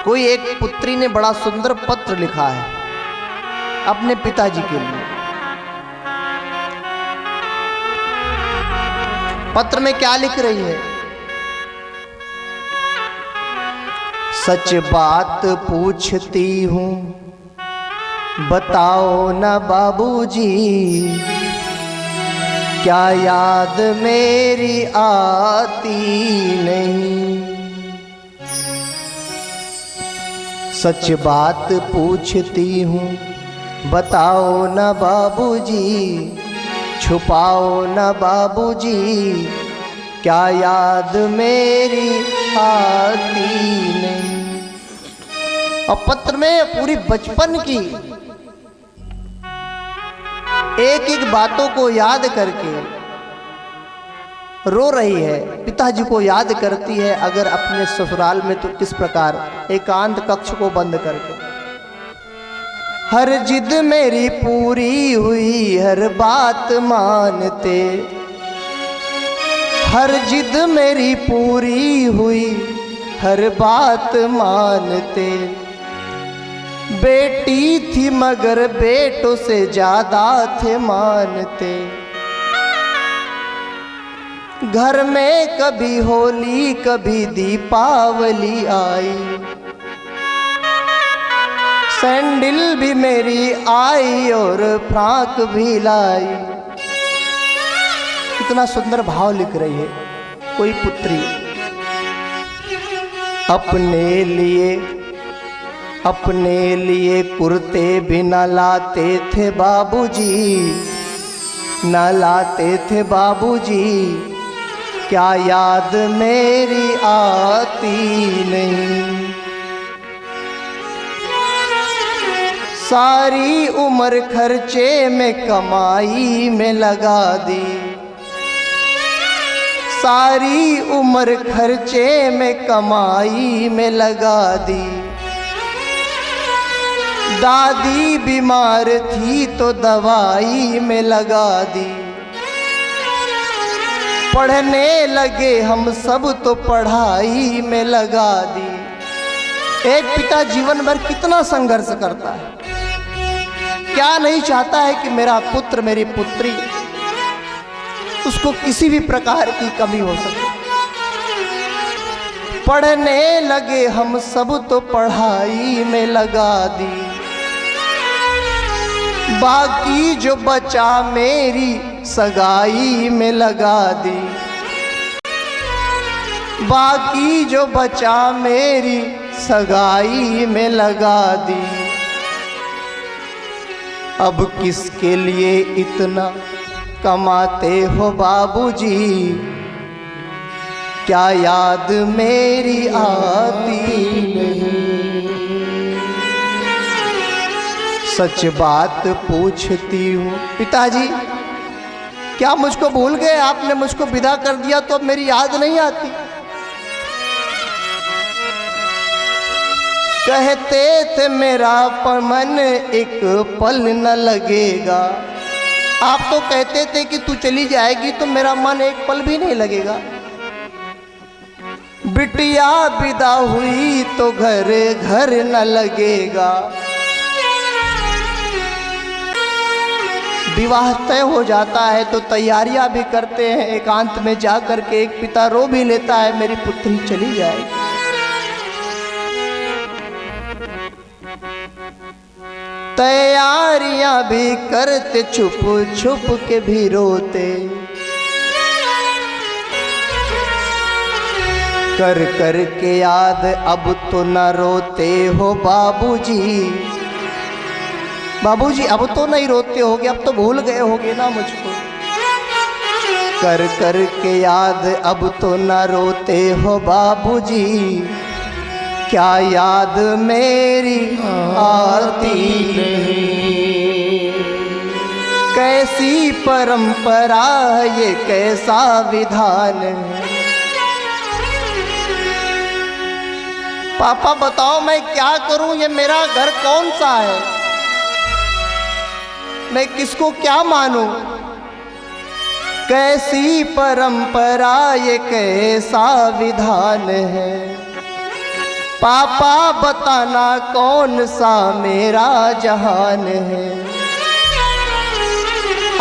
कोई एक पुत्री ने बड़ा सुंदर पत्र लिखा है अपने पिताजी के लिए। पत्र में क्या लिख रही है? सच बात पूछती हूँ बताओ ना बाबूजी, क्या याद मेरी आती नहीं? सच बात पूछती हूँ बताओ ना बाबूजी, छुपाओ ना बाबूजी, क्या याद मेरी आती नहीं? और पत्र में पूरी बचपन की एक एक बातों को याद करके रो रही है, पिताजी को याद करती है। अगर अपने ससुराल में तो किस प्रकार, एकांत कक्ष को बंद करके। हर जिद मेरी पूरी हुई, हर बात मानते, हर जिद मेरी पूरी हुई, हर बात मानते। बेटी थी मगर बेटों से ज्यादा थे मानते। घर में कभी होली कभी दीपावली आई, सैंडल भी मेरी आई और फ्राक भी लाई। कितना सुंदर भाव लिख रही है कोई पुत्री। अपने लिए कुर्ते भी न लाते थे बाबूजी, न लाते थे बाबूजी, क्या याद मेरी आती नहीं? सारी उम्र खर्चे में कमाई में लगा दी, सारी उम्र खर्चे में कमाई में लगा दी। दादी बीमार थी तो दवाई में लगा दी। पढ़ने लगे हम सब तो पढ़ाई में लगा दी। एक पिता जीवन भर कितना संघर्ष करता है, क्या नहीं चाहता है कि मेरा पुत्र मेरी पुत्री उसको किसी भी प्रकार की कमी हो सके। पढ़ने लगे हम सब तो पढ़ाई में लगा दी। बाकी जो बचा मेरी सगाई में लगा दी। बाकी जो बचा मेरी सगाई में लगा दी। अब किसके लिए इतना कमाते हो बाबूजी, क्या याद मेरी आती नहीं? सच बात पूछती हूँ पिताजी, क्या मुझको भूल गए? आपने मुझको विदा कर दिया तो अब मेरी याद नहीं आती? कहते थे मेरा मन एक पल न लगेगा। आप तो कहते थे कि तू चली जाएगी तो मेरा मन एक पल भी नहीं लगेगा। बिटिया विदा हुई तो घर घर न लगेगा। विवाह तय हो जाता है तो तैयारियां भी करते हैं, एकांत में जा करके एक पिता रो भी लेता है मेरी पुत्री चली जाएगी। तैयारियां भी करते छुप छुप के भी रोते। कर कर के याद अब तो न रोते हो बाबूजी। बाबूजी अब तो नहीं रोते होगे, अब तो भूल गए होगे ना मुझको। कर कर के याद अब तो न रोते हो बाबूजी, क्या याद मेरी आती नहीं? कैसी परंपरा है ये, कैसा विधान है? पापा बताओ मैं क्या करूं, ये मेरा घर कौन सा है? मैं किसको क्या मानूं? कैसी परंपरा ये, कैसा विधान है? पापा बताना कौन सा मेरा जहान है,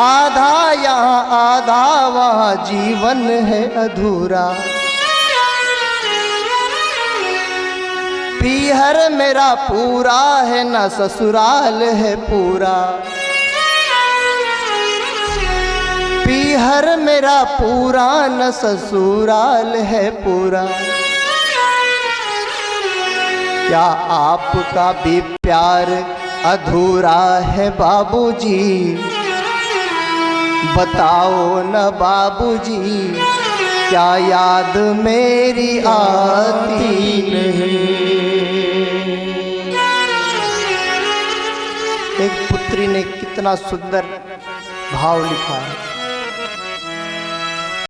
आधा यहाँ आधा वहाँ जीवन है अधूरा। पीहर मेरा पूरा है ना ससुराल है पूरा, पीहर मेरा पूरा न ससुराल है पूरा। क्या आपका भी प्यार अधूरा है बाबूजी, बताओ न बाबूजी, क्या याद मेरी आती नहीं। एक पुत्री ने कितना सुंदर भाव लिखा है।